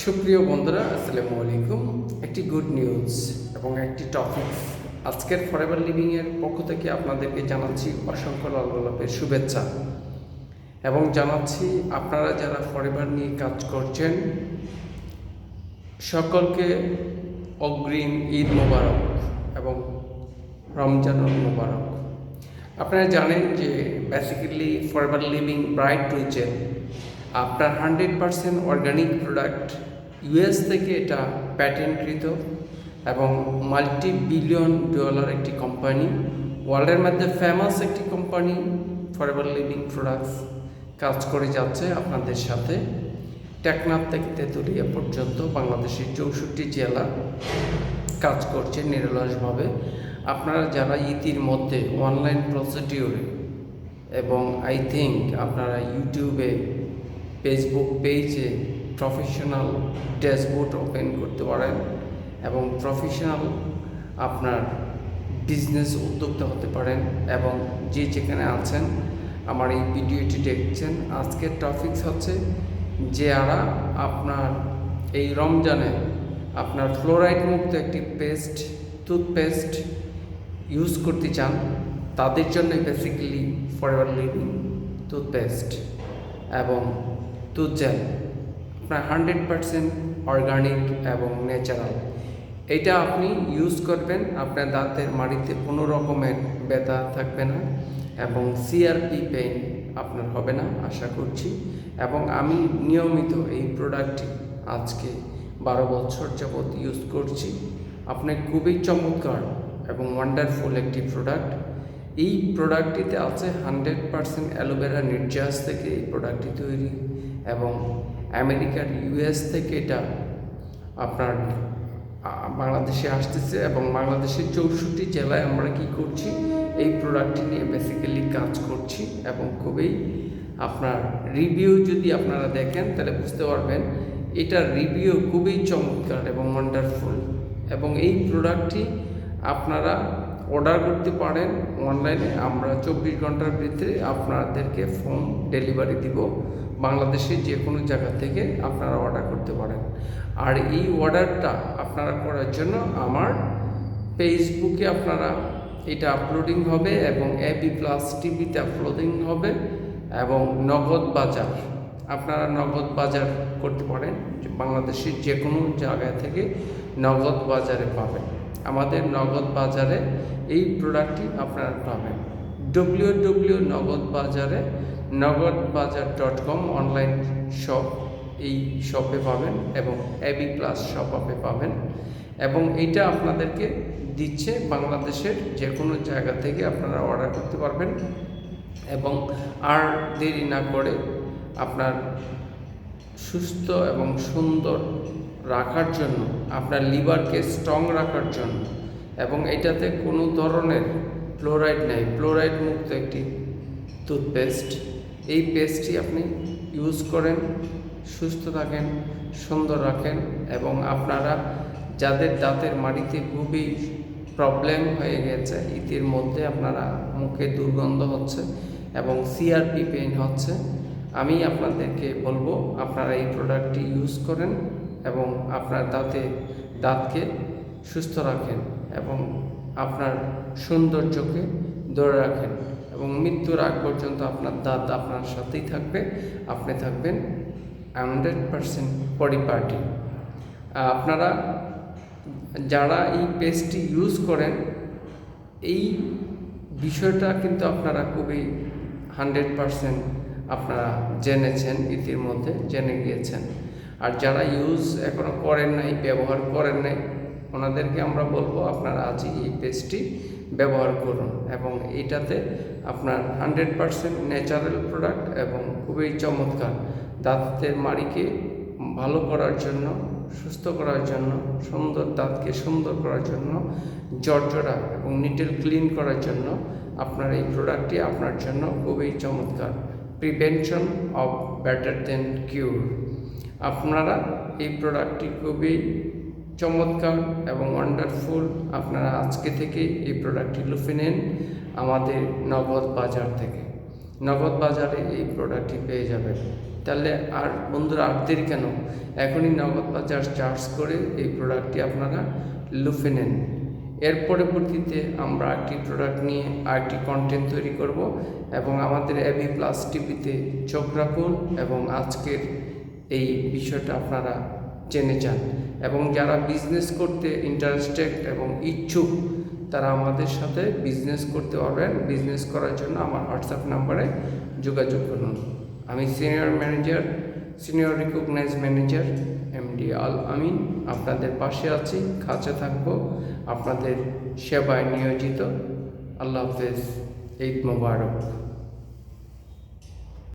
সুপ্রিয় বন্ধুরা, আসসালামু আলাইকুম। একটি গুড নিউজ এবং একটি টপিক আজকের ফরএভার লিভিংয়ের পক্ষ থেকে আপনাদেরকে জানাচ্ছি অসংখ্য লাল গোলাপের শুভেচ্ছা এবং জানাচ্ছি আপনারা যারা ফরএভার নিয়ে কাজ করছেন সকলকে অগ্রিম ঈদ মোবারক এবং রমজানুল মোবারক। আপনারা জানেন যে বেসিক্যালি ফরএভার লিভিং ব্রাইট টুইচের আপনার 100% অর্গানিক প্রোডাক্ট ইউএস থেকে এটা প্যাটেন্টকৃত এবং মাল্টি বিলিয়ন ডলার একটি কোম্পানি, ওয়ার্ল্ডের মধ্যে ফেমাস একটি কোম্পানি ফরএভার লিভিং প্রোডাক্টস কাজ করে যাচ্ছে আপনাদের সাথে। টেকনাফ থেকে তেঁতুলিয়া পর্যন্ত বাংলাদেশের 64 জেলা কাজ করছে নিরলসভাবে। আপনারা যারা ইতিমধ্যে অনলাইন প্রসিডিওরে এবং আই থিঙ্ক আপনারা ইউটিউবে ফেসবুক পেজে প্রফেশনাল ড্যাশবোর্ড ওপেন করতে পারেন এবং প্রফেশনাল আপনার বিজনেস উদ্যোক্তা হতে পারেন এবং যে যেখানে আছেন আমার এই ভিডিওটি দেখছেন। আজকের টপিকস হচ্ছে যারা আপনার এই রমজানে আপনার ফ্লোরাইড মুক্ত একটি টুথপেস্ট ইউজ করতে চান, তাদের জন্য বেসিক্যালি ফরএভার লিভিং টুথপেস্ট এবং টুথজেল আপনার 100% অর্গানিক এবং ন্যাচারাল। এটা আপনি ইউজ করবেন, আপনার দাঁতের মাড়িতে কোনো রকমের ব্যথা থাকবে না এবং সিআরপি পেইন আপনার হবে না আশা করছি। এবং আমি নিয়মিত এই প্রোডাক্টটি আজকে 12 বছর যাবৎ ইউজ করছি। আপনার খুবই চমৎকার এবং ওয়ান্ডারফুল একটি প্রোডাক্ট। এই প্রোডাক্টটিতে আছে 100% অ্যালোভেরা নির্যাস থেকে এই প্রোডাক্টটি তৈরি এবং আমেরিকার ইউএস থেকে এটা আপনার বাংলাদেশে আসতেছে এবং বাংলাদেশের 64 জেলায় আমরা কি করছি এই প্রোডাক্টটি নিয়ে বেসিক্যালি কাজ করছি এবং খুবই আপনার রিভিউ যদি আপনারা দেখেন তাহলে বুঝতে পারবেন এটার রিভিউ খুবই চমৎকার এবং ওয়ান্ডারফুল। এবং এই প্রোডাক্টটি আপনারা অর্ডার করতে পারেন অনলাইনে, আমরা 24 ঘন্টার ভিতরে আপনাদেরকে হোম ডেলিভারি দিব। বাংলাদেশের যে কোনো জায়গা থেকে আপনারা অর্ডার করতে পারেন। আর এই অর্ডারটা আপনারা করার জন্য আমার ফেসবুকে আপনারা এটা আপলোডিং হবে এবং এবি প্লাস টিভিতে আপলোডিং হবে এবং নগদ বাজার আপনারা নগদ বাজার করতে পারেন। বাংলাদেশের যে কোনো জায়গা থেকে নগদ বাজারে পাবেন। আমাদের নগদ বাজারে এই প্রোডাক্টটি আপনারা পাবেন www.নগদবাজারে.com অনলাইন শপ, এই শপে পাবেন এবং এবি প্লাস শপে পাবেন এবং এইটা আপনাদেরকে দিচ্ছে বাংলাদেশের যে কোনো জায়গা থেকে আপনারা অর্ডার করতে পারবেন। এবং আর দেরি না করে আপনার সুস্থ এবং সুন্দর রাখার জন্য, আপনার লিভারকে স্ট্রং রাখার জন্য এবং এটাতে কোনো ধরনের ফ্লোরাইড নেই, ফ্লোরাইড মুক্ত একটি টুথপেস্ট। এই পেস্টটি আপনি ইউজ করেন, সুস্থ থাকেন, সুন্দর রাখেন এবং আপনারা যাদের দাঁতের মাড়িতে খুবই প্রবলেম হয়ে গেছে, ইতির মধ্যে আপনারা মুখে দুর্গন্ধ হচ্ছে এবং সিআরপি পেইন হচ্ছে, আমি আপনাদেরকে বলবো আপনারা এই প্রোডাক্টটি ইউজ করেন এবং আপনার দাঁতকে সুস্থ রাখেন এবং আপনার সৌন্দর্যকে ধরে রাখেন এবং মৃত্যুর আগ পর্যন্ত আপনার দাঁত আপনার সাথেই থাকবে, আপনি থাকবেন 100% পরিপাটি। আপনারা যারা এই পেস্টটি ইউজ করেন এই বিষয়টা কিন্তু আপনারা খুবই 100% আপনারা জেনেছেন, ইতিমধ্যে জেনে গিয়েছেন। আর যারা ইউজ এখনও করেন নাই, ব্যবহার করেন নাই, ওনাদেরকে আমরা বলবো আপনারা আজই এই পেস্টটি ব্যবহার করুন এবং এটাতে আপনার 100% ন্যাচারাল প্রোডাক্ট এবং খুবই চমৎকার। দাঁতের মাড়িকে ভালো করার জন্য, সুস্থ করার জন্য, সুন্দর দাঁতকে সুন্দর করার জন্য, জর্জরা এবং নিটেল ক্লিন করার জন্য আপনার এই প্রোডাক্টটি আপনার জন্য খুবই চমৎকার। Prevention of better than cure. আপনারা এই প্রোডাক্টটি খুবই চমৎকার এবং ওয়ান্ডারফুল। আপনারা আজকে থেকে এই প্রোডাক্টটি লুফে নেন আমাদের নগদ বাজার থেকে। নগদ বাজারে এই প্রোডাক্টটি পেয়ে যাবেন। তাহলে আর বন্ধুরা আর দেরি কেন, এখনই নগদ বাজার চার্জ করে এই প্রোডাক্টটি আপনারা লুফে নেন। এর পরবর্তীতে আমরা একটি প্রোডাক্ট নিয়ে আরেকটি কন্টেন্ট তৈরি করব এবং আমাদের এবি প্লাস টিভিতে চোখ রাখুন এবং আজকের এই বিষয়টা আপনারা জেনে যান। এবং যারা বিজনেস করতে ইন্টারেস্টেড এবং ইচ্ছুক তারা আমাদের সাথে বিজনেস করতে পারবেন। বিজনেস করার জন্য আমার হোয়াটসঅ্যাপ নাম্বারে যোগাযোগ করুন। আমি সিনিয়র রিকগনাইজ ম্যানেজার এমডি আল আমিন আপনাদের পাশে আছি, কাছে থাকবো, আপনাদের সেবায় নিয়োজিত। আল্লাহ হাফেজ, ঈদ মোবারক।